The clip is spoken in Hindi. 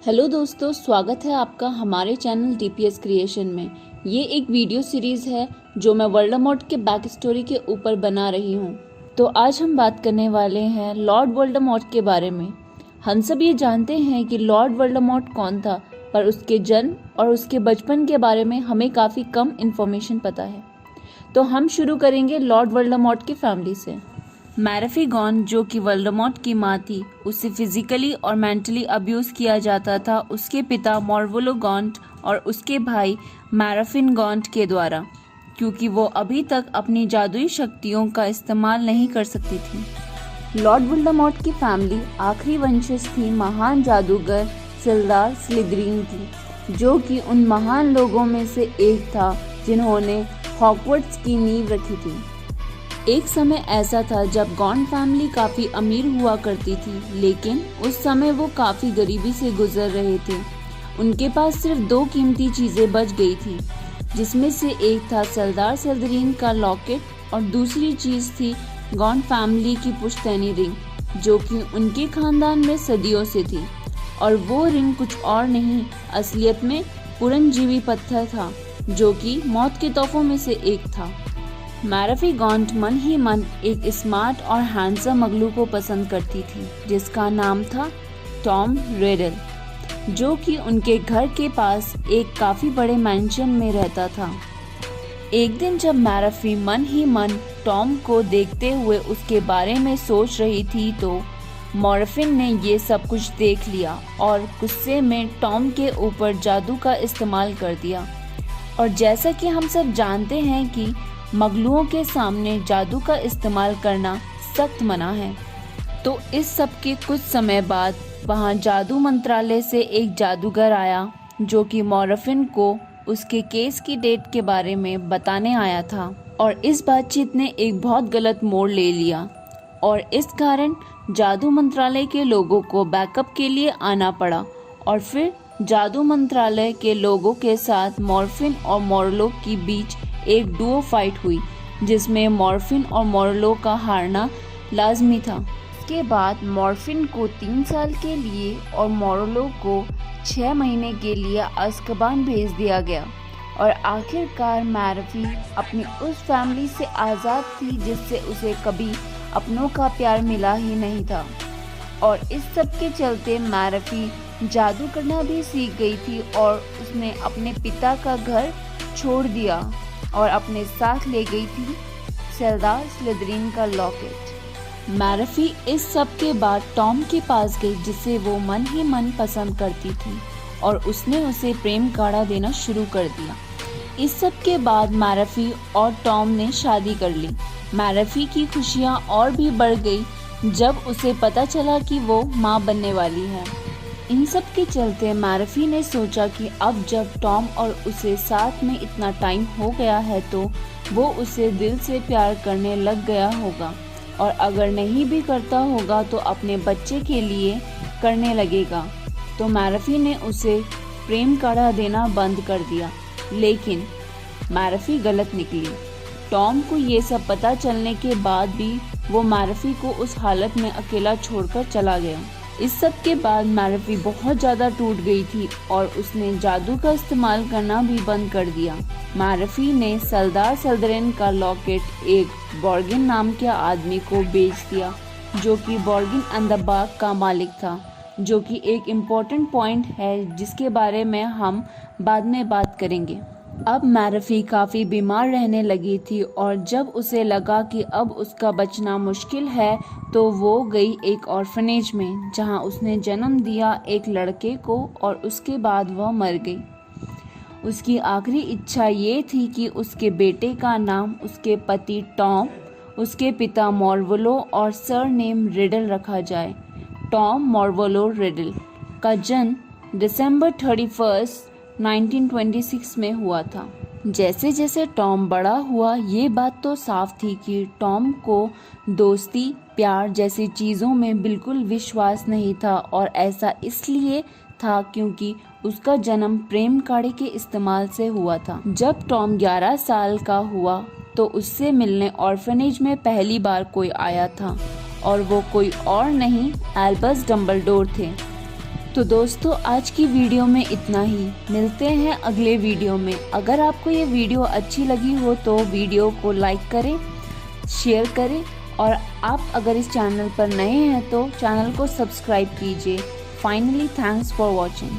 हेलो दोस्तों, स्वागत है आपका हमारे चैनल डीपीएस क्रिएशन में। ये एक वीडियो सीरीज़ है जो मैं वोल्डेमॉर्ट के बैक स्टोरी के ऊपर बना रही हूँ। तो आज हम बात करने वाले हैं लॉर्ड वोल्डेमॉर्ट के बारे में। हम सब ये जानते हैं कि लॉर्ड वोल्डेमॉर्ट कौन था, पर उसके जन्म और उसके बचपन के बारे में हमें काफ़ी कम इन्फॉर्मेशन पता है। तो हम शुरू करेंगे लॉर्ड वोल्डेमॉर्ट की फैमिली से। मैरफी गॉन्ट, जो कि वोल्डेमॉर्ट की माँ थी, उसे फिजिकली और मेंटली अब्यूज किया जाता था उसके पिता मॉर्वोलो गॉन्ट और उसके भाई मैराफिन गॉन्ट के द्वारा, क्योंकि वो अभी तक अपनी जादुई शक्तियों का इस्तेमाल नहीं कर सकती थी। लॉर्ड वोल्डेमॉर्ट की फैमिली आखिरी वंशज थी महान जादूगर सिल्दार स्लिदरीन की, जो कि उन महान लोगों में से एक था जिन्होंने हॉगवर्ट्स की नींव रखी थी। एक समय ऐसा था जब गॉन्ट फैमिली काफ़ी अमीर हुआ करती थी, लेकिन उस समय वो काफ़ी गरीबी से गुजर रहे थे। उनके पास सिर्फ दो कीमती चीज़ें बच गई थी, जिसमें से एक था सिल्दार स्लिदरीन का लॉकेट और दूसरी चीज़ थी गॉन्ट फैमिली की पुश्तैनी रिंग, जो कि उनके खानदान में सदियों से थी। और वो रिंग कुछ और नहीं, असलियत में पुरनजीवी पत्थर था, जो कि मौत के तोहफों में से एक था। मैरफी गॉन्ट मन ही मन एक स्मार्ट और हैंडसम मगलू को पसंद करती थी, जिसका नाम था टॉम रिडल, जो कि उनके घर के पास एक काफ़ी बड़े मैंशन में रहता था। एक दिन जब मैरफी मन ही मन टॉम को देखते हुए उसके बारे में सोच रही थी, तो मॉर्फिन ने ये सब कुछ देख लिया और गुस्से में टॉम के ऊपर जादू का इस्तेमाल कर दिया। और जैसा कि हम सब जानते हैं कि मगलुओं के सामने जादू का इस्तेमाल करना सख्त मना है। तो इस सब के कुछ समय बाद वहाँ जादू मंत्रालय से एक जादूगर आया, जो कि मॉर्फिन को उसके केस की डेट के बारे में बताने आया था। और इस बातचीत ने एक बहुत गलत मोड़ ले लिया और इस कारण जादू मंत्रालय के लोगों को बैकअप के लिए आना पड़ा। और फिर जादू मंत्रालय के लोगों के साथ मॉर्फिन और मोरलो के बीच एक डुओ फाइट हुई, जिसमें मॉर्फिन और मोरलो का हारना लाजमी था। इसके बाद मॉर्फिन को 3 साल के लिए और मोरलो को 6 महीने के लिए अज़्काबान भेज दिया गया। और आखिरकार मैरफी अपनी उस फैमिली से आज़ाद थी जिससे उसे कभी अपनों का प्यार मिला ही नहीं था। और इस सब के चलते मैरफी जादू करना भी सीख गई थी और उसने अपने पिता का घर छोड़ दिया और अपने साथ ले गई थी सिल्दार स्लिदरीन का लॉकेट। मैरफी इस सब के बाद टॉम के पास गई, जिसे वो मन ही मन पसंद करती थी, और उसने उसे प्रेम काढ़ा देना शुरू कर दिया। इस सब के बाद मैरफी और टॉम ने शादी कर ली। मैरफी की खुशियाँ और भी बढ़ गई जब उसे पता चला कि वो माँ बनने वाली है। इन सब के चलते मैरफी ने सोचा कि अब जब टॉम और उसे साथ में इतना टाइम हो गया है, तो वो उसे दिल से प्यार करने लग गया होगा, और अगर नहीं भी करता होगा तो अपने बच्चे के लिए करने लगेगा। तो मैरफी ने उसे प्रेम काढ़ा देना बंद कर दिया, लेकिन मैरफी गलत निकली। टॉम को ये सब पता चलने के बाद भी वो मैरफी को उस हालत में अकेला छोड़कर चला गया। इस सब के बाद मैरफी बहुत ज़्यादा टूट गई थी और उसने जादू का इस्तेमाल करना भी बंद कर दिया। मैरफी ने सिल्दार स्लिदरीन का लॉकेट एक बॉर्गिन नाम के आदमी को बेच दिया, जो कि बॉर्गिन एंड द बाग का मालिक था, जो कि एक इम्पोर्टेंट पॉइंट है जिसके बारे में हम बाद में बात करेंगे। अब मैरफी काफ़ी बीमार रहने लगी थी और जब उसे लगा कि अब उसका बचना मुश्किल है, तो वो गई एक ऑर्फनेज में, जहां उसने जन्म दिया एक लड़के को, और उसके बाद वह मर गई। उसकी आखिरी इच्छा ये थी कि उसके बेटे का नाम उसके पति टॉम, उसके पिता मॉर्वोलो और सरनेम रिडल रखा जाए। टॉम मॉर्वोलो रिडल का जन्म दिसंबर 31, 1926 में हुआ था। जैसे जैसे टॉम बड़ा हुआ, ये बात तो साफ थी कि टॉम को दोस्ती, प्यार जैसी चीज़ों में बिल्कुल विश्वास नहीं था, और ऐसा इसलिए था क्योंकि उसका जन्म प्रेम काढ़े के इस्तेमाल से हुआ था। जब टॉम 11 साल का हुआ, तो उससे मिलने ऑर्फनेज में पहली बार कोई आया था, और वो कोई और नहीं, एल्बस डम्बलडोर थे। तो दोस्तों आज की वीडियो में इतना ही। मिलते हैं अगले वीडियो में। अगर आपको ये वीडियो अच्छी लगी हो तो वीडियो को लाइक करें, शेयर करें और आप अगर इस चैनल पर नए हैं तो चैनल को सब्सक्राइब कीजिए। Finally thanks for watching.